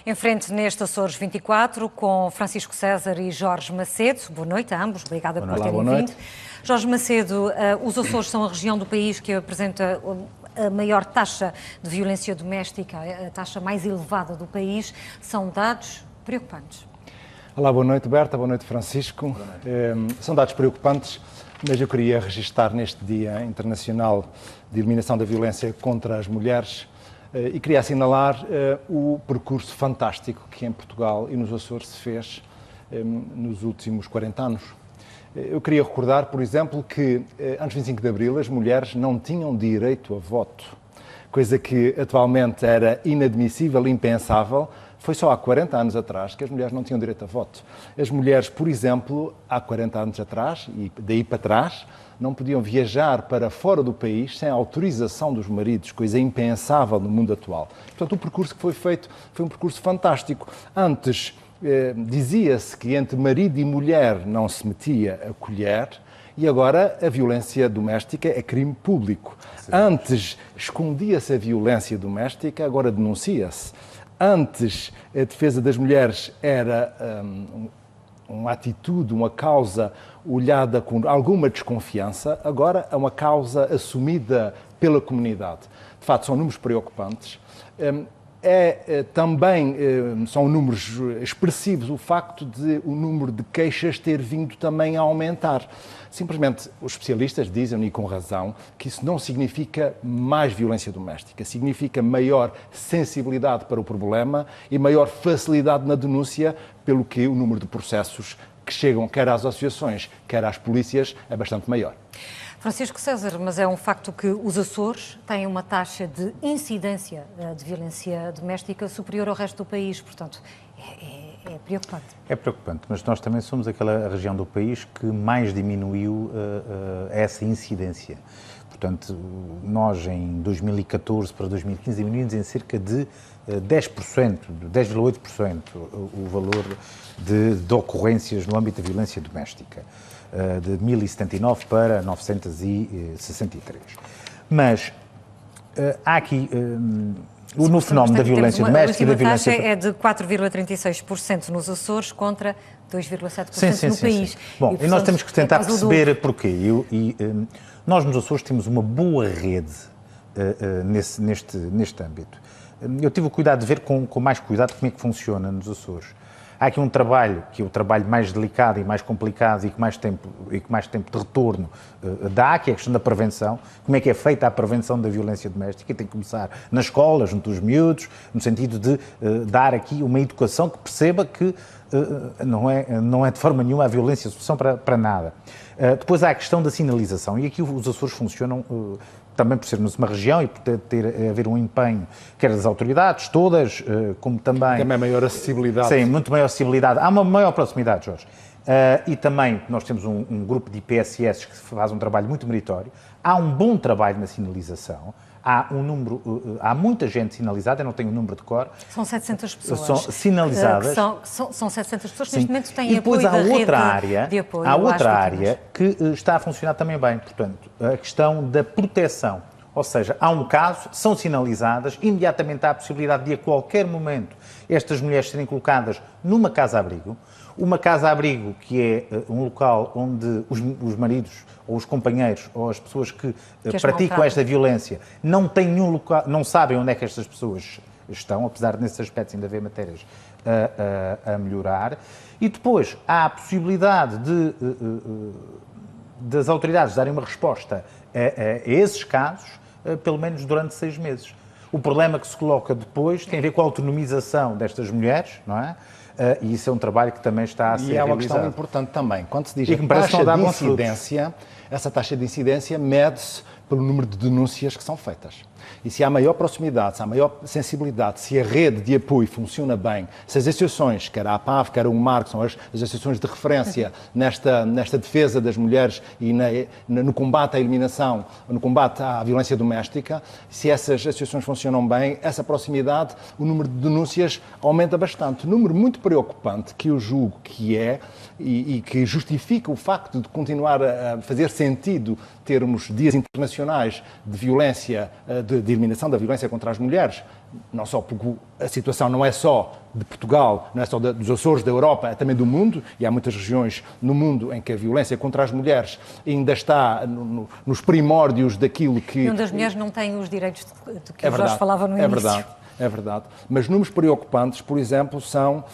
Em frente neste Açores 24, com Francisco César e Jorge Macedo. Boa noite a ambos, obrigada por terem vindo. Jorge Macedo, os Açores são a região do país que apresenta a maior taxa de violência doméstica, a taxa mais elevada do país. São dados preocupantes. Olá, boa noite Berta, boa noite Francisco. Boa noite. São dados preocupantes, mas eu queria registar neste Dia Internacional de Eliminação da Violência contra as Mulheres e queria assinalar o percurso fantástico que em Portugal e nos Açores se fez nos últimos 40 anos. Eu queria recordar, por exemplo, que antes de 25 de Abril as mulheres não tinham direito a voto, coisa que atualmente era inadmissível, impensável. Foi só há 40 anos atrás que as mulheres não tinham direito a voto. As mulheres, por exemplo, há 40 anos atrás, e daí para trás, não podiam viajar para fora do país sem a autorização dos maridos, coisa impensável no mundo atual. Portanto, o percurso que foi feito foi um percurso fantástico. Antes, dizia-se que entre marido e mulher não se metia a colher, e agora a violência doméstica é crime público. Sim. Antes escondia-se a violência doméstica, agora denuncia-se. Antes, a defesa das mulheres era uma atitude, uma causa olhada com alguma desconfiança, agora é uma causa assumida pela comunidade. De facto, são números preocupantes. Também são números expressivos o facto de o número de queixas ter vindo também a aumentar. Simplesmente, os especialistas dizem, e com razão, que isso não significa mais violência doméstica, significa maior sensibilidade para o problema e maior facilidade na denúncia, pelo que o número de processos que chegam quer às associações, quer às polícias, é bastante maior. Francisco César, mas é um facto que os Açores têm uma taxa de incidência de violência doméstica superior ao resto do país, portanto, é preocupante. É preocupante, mas nós também somos aquela região do país que mais diminuiu essa incidência. Portanto, nós em 2014 para 2015 diminuímos em cerca de 10%, 10,8% o valor de ocorrências no âmbito da violência doméstica. De 1.079 para 963. Mas há aqui, no fenómeno da violência doméstica e da violência... A taxa é de 4,36% nos Açores contra 2,7% no país. Bom, e nós temos que tentar perceber porquê. Nós nos Açores temos uma boa rede neste âmbito. Eu tive o cuidado de ver com mais cuidado como é que funciona nos Açores. Há aqui um trabalho, que é o trabalho mais delicado e mais complicado e que mais tempo de retorno dá, que é a questão da prevenção. Como é que é feita a prevenção da violência doméstica? Tem que começar nas escolas, junto aos miúdos, no sentido de dar aqui uma educação que perceba que não é de forma nenhuma a violência a solução para nada. Depois há a questão da sinalização, e aqui os Açores funcionam... também por sermos uma região e por haver um empenho, quer das autoridades todas, como também... Também maior acessibilidade. Sim, muito maior acessibilidade. Há uma maior proximidade, Jorge. E também nós temos um grupo de IPSS que faz um trabalho muito meritório. Há um bom trabalho na sinalização. Há muita gente sinalizada, eu não tenho o número de cor. São 700 pessoas. São sinalizadas. São 700 pessoas que neste momento têm e depois apoio há outra área, de apoio. Há outra área que está a funcionar também bem, portanto, a questão da proteção. Ou seja, há um caso, são sinalizadas, imediatamente há a possibilidade de a qualquer momento estas mulheres serem colocadas numa casa-abrigo. Uma casa-abrigo que é um local onde os maridos ou os companheiros ou as pessoas que praticam esta violência não têm nenhum local, não sabem onde é que estas pessoas estão, apesar de nesses aspectos ainda haver matérias a melhorar. E depois há a possibilidade das autoridades darem uma resposta a esses casos, pelo menos durante 6 meses. O problema que se coloca depois tem a ver com a autonomização destas mulheres, não é? E isso é um trabalho que também está a ser realizado. E é uma questão importante também. Quando se diz a taxa de incidência, essa taxa de incidência mede-se pelo número de denúncias que são feitas. E se há maior proximidade, se há maior sensibilidade, se a rede de apoio funciona bem, se as associações, quer a APAV, quer o UMAR, que são as associações de referência nesta defesa das mulheres e no combate à eliminação, no combate à violência doméstica, se essas associações funcionam bem, essa proximidade, o número de denúncias aumenta bastante. Um número muito preocupante que eu julgo que é e que justifica o facto de continuar a fazer sentido termos dias internacionais de violência de eliminação da violência contra as mulheres, não só porque a situação não é só de Portugal, não é só dos Açores, da Europa, é também do mundo, e há muitas regiões no mundo em que a violência contra as mulheres ainda está nos primórdios daquilo que... E onde as mulheres não têm os direitos de que o Jorge falava no início. É verdade. Mas números preocupantes, por exemplo, são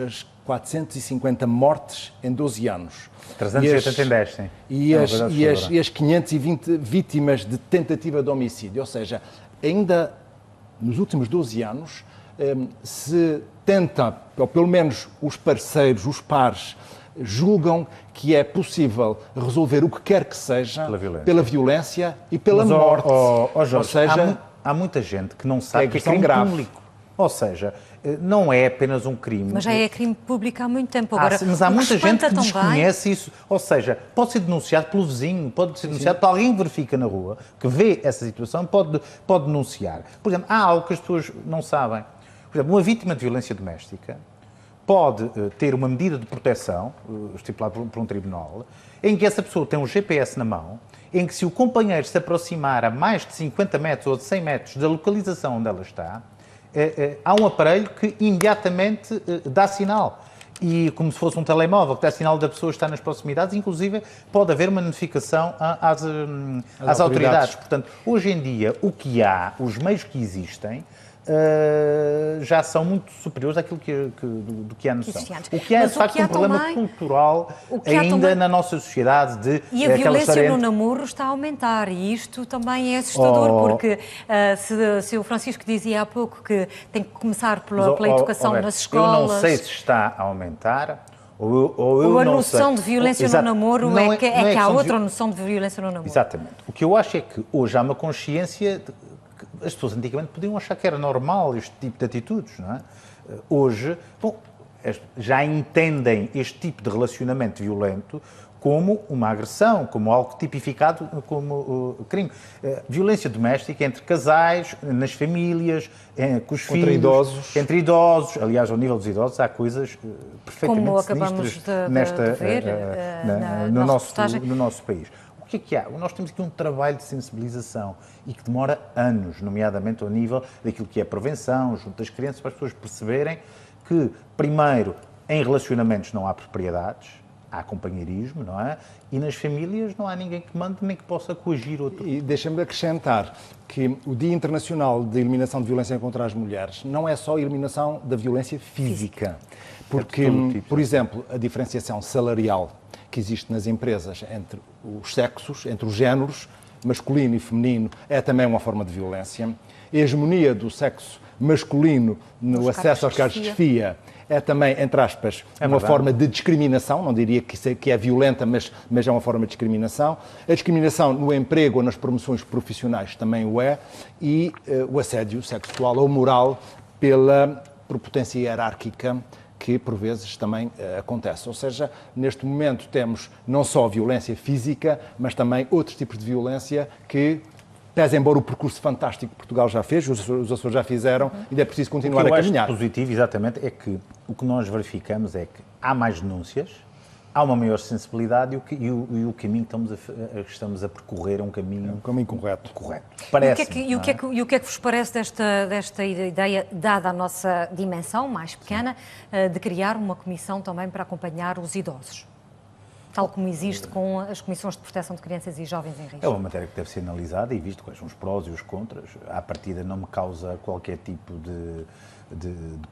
as 450 mortes em 12 anos. 380 em 10, sim. E as 520 vítimas de tentativa de homicídio. Ou seja, ainda nos últimos 12 anos se tenta, ou pelo menos os parceiros, os pares, julgam que é possível resolver o que quer que seja pela violência e pela morte. Jorge, ou seja, há muita gente que não sabe que é crime público. Ou seja, não é apenas um crime. Mas já é crime público há muito tempo. Agora, mas há muita gente que desconhece isso. Ou seja, pode ser denunciado pelo vizinho, pode ser denunciado por alguém que verifica na rua, que vê essa situação, pode denunciar. Por exemplo, há algo que as pessoas não sabem. Por exemplo, uma vítima de violência doméstica pode ter uma medida de proteção, estipulada por um tribunal, em que essa pessoa tem um GPS na mão, em que se o companheiro se aproximar a mais de 50 metros ou de 100 metros da localização onde ela está, há um aparelho que imediatamente dá sinal. E como se fosse um telemóvel que dá sinal da pessoa estar nas proximidades, inclusive pode haver uma notificação às autoridades. Portanto, hoje em dia, o que há, os meios que existem, já são muito superiores àquilo do que há noção. O que há é, de facto, um problema cultural ainda na nossa sociedade. E a violência no namoro está a aumentar, e isto também é assustador, porque se o Francisco dizia há pouco que tem que começar pela educação nas escolas... Eu não sei se está a aumentar... Ou a noção de violência no namoro é que há outra noção de violência no namoro. Exatamente. O que eu acho é que hoje há uma consciência... As pessoas antigamente podiam achar que era normal este tipo de atitudes, não é? Hoje, já entendem este tipo de relacionamento violento como uma agressão, como algo tipificado como crime. Violência doméstica entre casais, nas famílias, com os filhos... Entre idosos. Aliás, ao nível dos idosos há coisas perfeitamente sinistras no nosso país. O que é que há? Nós temos aqui um trabalho de sensibilização e que demora anos, nomeadamente ao nível daquilo que é prevenção, junto das crianças, para as pessoas perceberem que, primeiro, em relacionamentos não há propriedades, há companheirismo, não é? E nas famílias não há ninguém que mande nem que possa coagir outro. E deixa-me acrescentar que o Dia Internacional de Eliminação de Violência contra as Mulheres não é só a eliminação da violência física. Porque, por exemplo, a diferenciação salarial que existe nas empresas entre os sexos, entre os géneros, masculino e feminino, é também uma forma de violência. A hegemonia do sexo masculino no acesso aos cargos de chefia é também, entre aspas, uma forma de discriminação, não diria que é violenta, mas é uma forma de discriminação. A discriminação no emprego ou nas promoções profissionais também o é, e o assédio sexual ou moral pela prepotência hierárquica que, por vezes, também acontece. Ou seja, neste momento temos não só a violência física, mas também outros tipos de violência que, pese embora o percurso fantástico que Portugal já fez, os Açores já fizeram, ainda é preciso continuar a caminhar. O que eu acho positivo, exatamente, é que o que nós verificamos é que há mais denúncias, há uma maior sensibilidade e o caminho que estamos a percorrer é um caminho correto. E o que é que vos parece desta ideia, dada a nossa dimensão mais pequena, de criar uma comissão também para acompanhar os idosos? Tal como existe com as comissões de proteção de crianças e jovens em risco. É uma matéria que deve ser analisada e visto quais são os prós e os contras. À partida não me causa qualquer tipo de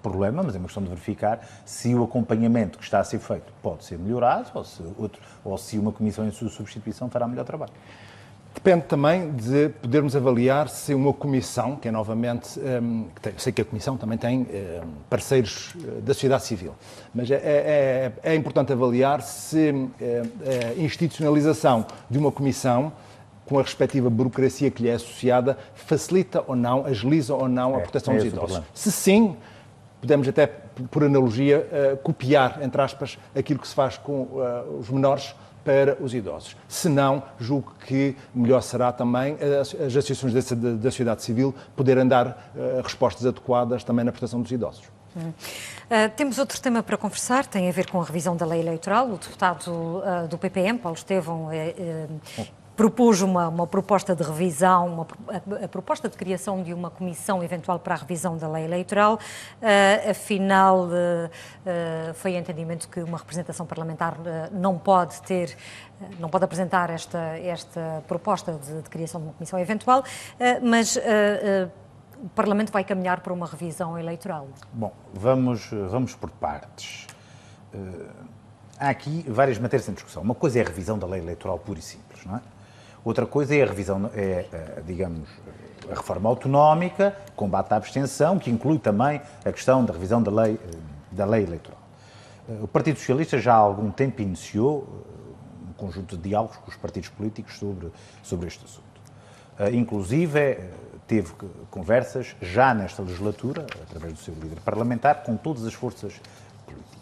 problema, mas é uma questão de verificar se o acompanhamento que está a ser feito pode ser melhorado ou se uma comissão em sua substituição fará melhor trabalho. Depende também de podermos avaliar se uma comissão, que é novamente, sei que a comissão também tem parceiros da sociedade civil, mas é importante avaliar se a institucionalização de uma comissão, com a respectiva burocracia que lhe é associada, facilita ou não, agiliza ou não a proteção dos idosos. Se sim, podemos até, por analogia, copiar, entre aspas, aquilo que se faz com os menores para os idosos. Se não, julgo que melhor será também as associações da sociedade civil poderem dar respostas adequadas também na proteção dos idosos. Temos outro tema para conversar, tem a ver com a revisão da lei eleitoral. O deputado do PPM, Paulo Estevão, propôs uma proposta de revisão, a proposta de criação de uma comissão eventual para a revisão da lei eleitoral. Afinal, foi entendimento que uma representação parlamentar não pode apresentar esta proposta de criação de uma comissão eventual, mas o Parlamento vai caminhar para uma revisão eleitoral. Bom, vamos por partes. Há aqui várias matérias em discussão. Uma coisa é a revisão da lei eleitoral pura e simples, não é? Outra coisa é a revisão, digamos, a reforma autonómica, combate à abstenção, que inclui também a questão da revisão da lei eleitoral. O Partido Socialista já há algum tempo iniciou um conjunto de diálogos com os partidos políticos sobre este assunto. Inclusive, teve conversas já nesta legislatura, através do seu líder parlamentar, com todas as forças políticas.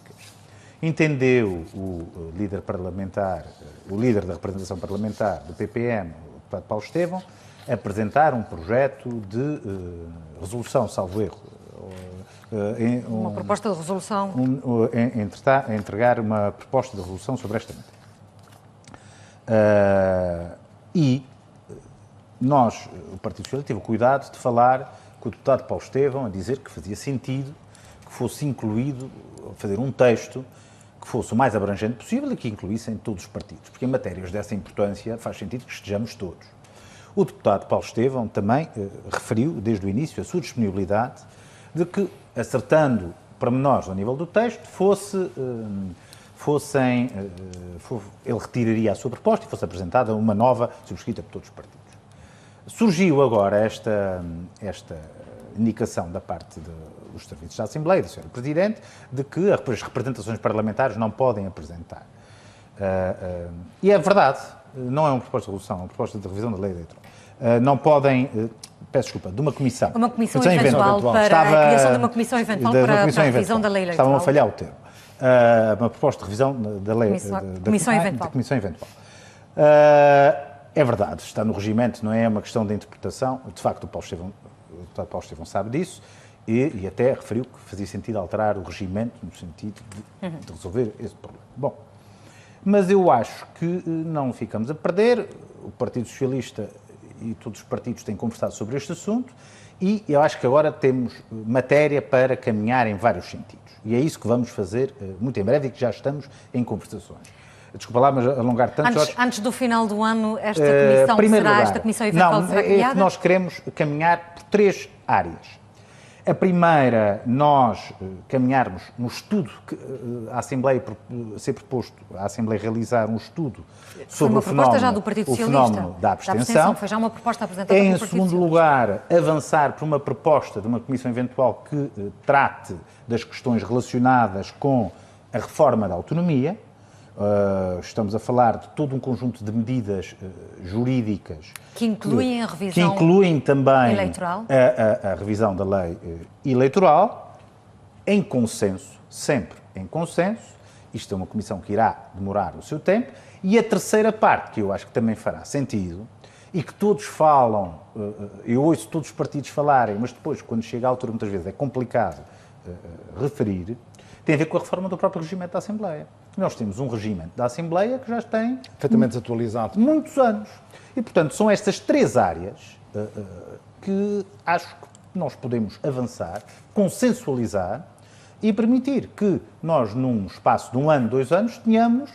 Entendeu o líder parlamentar, o líder da representação parlamentar do PPM, o deputado Paulo Estevão, apresentar um projeto de resolução, salvo erro. Uma proposta de resolução. Entregar uma proposta de resolução sobre esta matéria. E nós, o Partido Socialista, teve o cuidado de falar com o deputado Paulo Estevão, a dizer que fazia sentido que fosse incluído, fazer um texto que fosse o mais abrangente possível e que incluíssem todos os partidos, porque em matérias dessa importância faz sentido que estejamos todos. O deputado Paulo Estevão também referiu, desde o início, a sua disponibilidade de que, acertando pormenores ao nível do texto, ele retiraria a sua proposta e fosse apresentada uma nova, subscrita por todos os partidos. Surgiu agora esta indicação da parte dos serviços da Assembleia, da Sra. Presidente, de que as representações parlamentares não podem apresentar. E é verdade, não é uma proposta de resolução, é uma proposta de revisão da lei eleitoral. Não podem, peço desculpa, de uma comissão. Uma comissão eventual para a criação de uma comissão eventual para a revisão da lei eleitoral. Estavam a falhar o termo. Uma proposta de revisão da lei... Comissão eventual. Comissão eventual. É verdade, está no regimento, não é uma questão de interpretação. De facto, o deputado Paulo Estevão sabe disso e até referiu que fazia sentido alterar o regimento no sentido de resolver esse problema. Bom, mas eu acho que não ficamos a perder. O Partido Socialista e todos os partidos têm conversado sobre este assunto e eu acho que agora temos matéria para caminhar em vários sentidos. E é isso que vamos fazer muito em breve e que já estamos em conversações. Desculpa lá, mas alongar tanto, Jorge. Antes do final do ano, esta comissão eventual será criada? É que nós queremos caminhar por 3 áreas. A primeira, nós caminharmos no estudo que a Assembleia, ser proposto à Assembleia realizar um estudo sobre o fenómeno da abstenção. Foi já uma proposta apresentada pelo Partido Socialista. Em segundo lugar, avançar por uma proposta de uma comissão eventual que trate das questões relacionadas com a reforma da autonomia. Estamos a falar de todo um conjunto de medidas jurídicas que incluem a revisão que incluem também eleitoral. A revisão da lei eleitoral em consenso, sempre em consenso. Isto é uma comissão que irá demorar o seu tempo. E a terceira parte, que eu acho que também fará sentido, e que todos falam, eu ouço todos os partidos falarem, mas depois, quando chega à altura, muitas vezes é complicado referir, tem a ver com a reforma do próprio regimento da Assembleia. Nós temos um regimento da Assembleia que já tem perfeitamente desatualizado. Muitos anos. E, portanto, são estas 3 áreas que acho que nós podemos avançar, consensualizar e permitir que nós, num espaço de 1 ano, 2 anos, tenhamos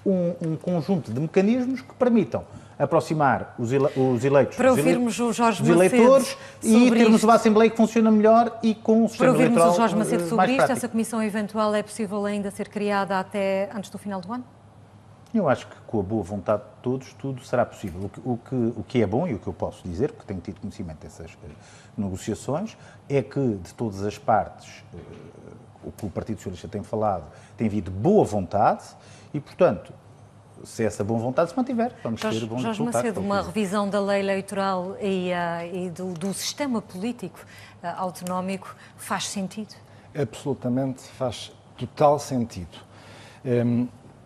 um conjunto de mecanismos que permitam aproximar os eleitos para ouvirmos o Jorge dos eleitores e termos uma Assembleia que funciona melhor e com um sistema eleitoral. Para ouvirmos o Jorge Macedo sobre isto, essa comissão eventual é possível ainda ser criada até antes do final do ano? Eu acho que com a boa vontade de todos, tudo será possível. O que é bom e o que eu posso dizer, porque tenho tido conhecimento dessas negociações, é que de todas as partes, o que o Partido Socialista tem falado, tem havido boa vontade e, portanto, se essa boa vontade se mantiver, vamos ter bons resultados. Jorge Macedo, uma revisão da lei eleitoral e do sistema político autonómico faz sentido? Absolutamente, faz total sentido.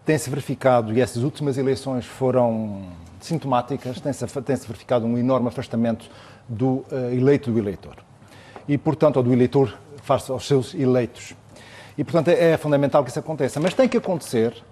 Tem-se verificado, e essas últimas eleições foram sintomáticas, tem-se verificado um enorme afastamento do eleito do eleitor. E, portanto, ou do eleitor face aos seus eleitos. E, portanto, é fundamental que isso aconteça. Mas tem que acontecer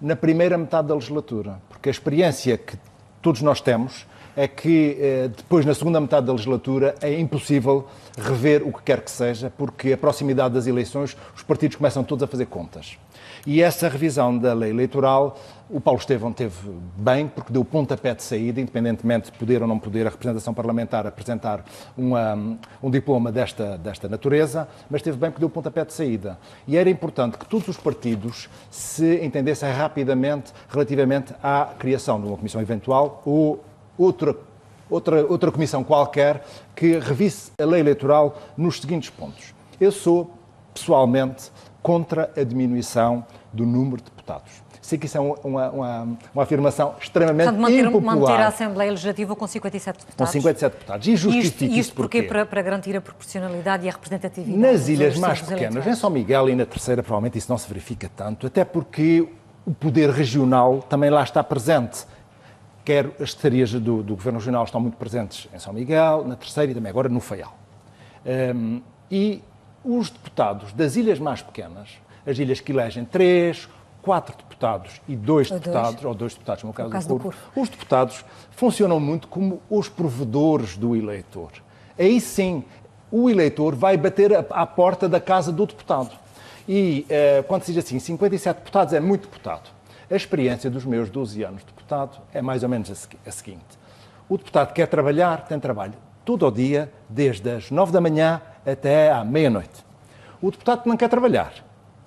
na primeira metade da legislatura, porque a experiência que todos nós temos é que depois, na segunda metade da legislatura, é impossível rever o que quer que seja, porque a proximidade das eleições, os partidos começam todos a fazer contas. E essa revisão da lei eleitoral, o Paulo Estevão teve bem, porque deu pontapé de saída, independentemente de poder ou não poder a representação parlamentar apresentar um diploma desta natureza, mas teve bem porque deu pontapé de saída. E era importante que todos os partidos se entendessem rapidamente relativamente à criação de uma comissão eventual ou outra comissão qualquer que revisse a lei eleitoral nos seguintes pontos. Eu sou, pessoalmente, contra a diminuição do número de deputados. Sei que isso é uma afirmação extremamente impopular. Manter a Assembleia Legislativa com 57 deputados. Com 57 deputados. E justifique isto porquê? Para garantir a proporcionalidade e a representatividade. Nas ilhas mais pequenas, em São Miguel e na Terceira, provavelmente isso não se verifica tanto, até porque o poder regional também lá está presente. Quer as secretarias do Governo Regional estão muito presentes em São Miguel, na Terceira e também agora no Faial. E os deputados das ilhas mais pequenas, as ilhas que elegem 3, 4 deputados e 2 deputados, ou 2 deputados, no caso do Curvo, os deputados funcionam muito como os provedores do eleitor. Aí sim, o eleitor vai bater à porta da casa do deputado. E quando se diz assim, 57 deputados é muito deputado. A experiência dos meus 12 anos de deputado é mais ou menos a seguinte. O deputado quer trabalhar, tem trabalho todo o dia, desde as 9 da manhã até à meia-noite. O deputado que não quer trabalhar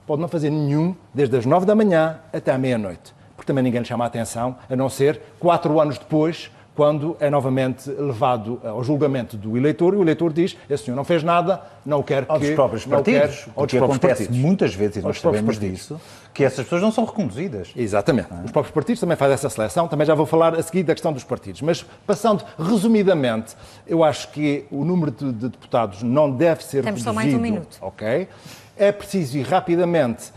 pode não fazer nenhum desde as 9 da manhã até à meia-noite, porque também ninguém lhe chama a atenção, a não ser 4 anos depois, quando é novamente levado ao julgamento do eleitor, e o eleitor diz, esse senhor não fez nada, não quer que... Ou dos próprios partidos, o que acontece muitas vezes, e nós sabemos disso, que essas pessoas não são reconduzidas. Exatamente. Os próprios partidos também fazem essa seleção, também já vou falar a seguir da questão dos partidos, mas passando resumidamente, eu acho que o número de deputados não deve ser reduzido. Temos só mais um minuto. Ok. É preciso ir rapidamente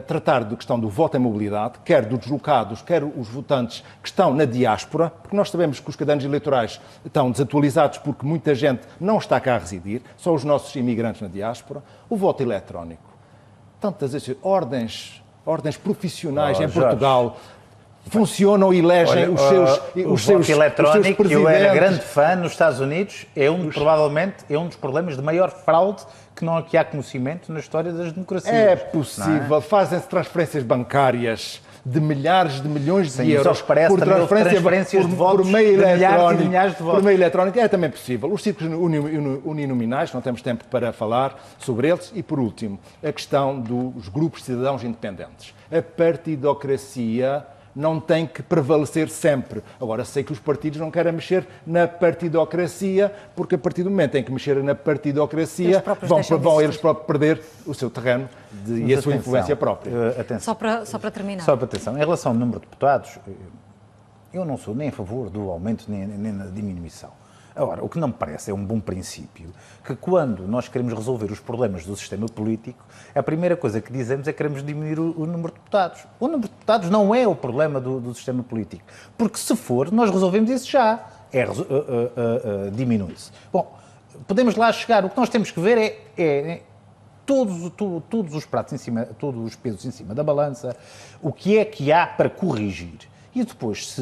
tratar da questão do voto em mobilidade, quer dos deslocados, quer os votantes que estão na diáspora, porque nós sabemos que os cadernos eleitorais estão desatualizados porque muita gente não está cá a residir, são os nossos imigrantes na diáspora. O voto eletrónico, tantas vezes, ordens profissionais em Portugal funcionam e elegem os seus eletrónico, presidentes. Eu era grande fã nos Estados Unidos, provavelmente é um dos problemas de maior fraude que há conhecimento na história das democracias. É possível, fazem-se transferências bancárias de milhares de milhões de euros por transferências de votos por meio eletrónico. Milhares de votos. Por meio eletrónico é também possível. Os círculos uninominais, não temos tempo para falar sobre eles. E, por último, a questão dos grupos de cidadãos independentes. A partidocracia não tem que prevalecer sempre. Agora, sei que os partidos não querem mexer na partidocracia, porque a partir do momento em que mexerem na partidocracia, vão eles próprios perder o seu terreno e a sua influência própria. Só para terminar. Só para atenção. Em relação ao número de deputados, eu não sou nem a favor do aumento nem da diminuição. Agora, o que não me parece é um bom princípio que quando nós queremos resolver os problemas do sistema político, a primeira coisa que dizemos é que queremos diminuir o número de deputados. O número de deputados não é o problema do sistema político, porque se for, nós resolvemos isso já. Diminui-se. Bom, podemos lá chegar. O que nós temos que ver é todos os pratos em cima, todos os pesos em cima da balança, o que é que há para corrigir. E depois,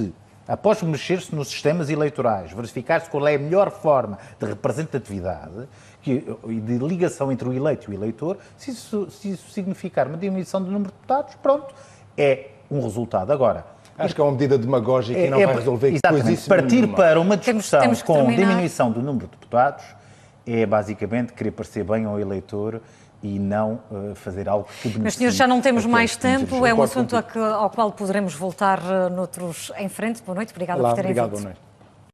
após mexer-se nos sistemas eleitorais, verificar-se qual é a melhor forma de representatividade e de ligação entre o eleito e o eleitor, se isso significar uma diminuição do número de deputados, pronto, é um resultado. Agora, acho que é uma medida demagógica e não vai resolver coisíssima. Partir para uma discussão com diminuição do número de deputados é basicamente querer parecer bem ao eleitor e não fazer algo que beneficie. Mas, senhores, já não temos mais tempo. É um assunto ao qual poderemos voltar noutros em frente. Boa noite. Obrigada por terem vindo. Boa noite.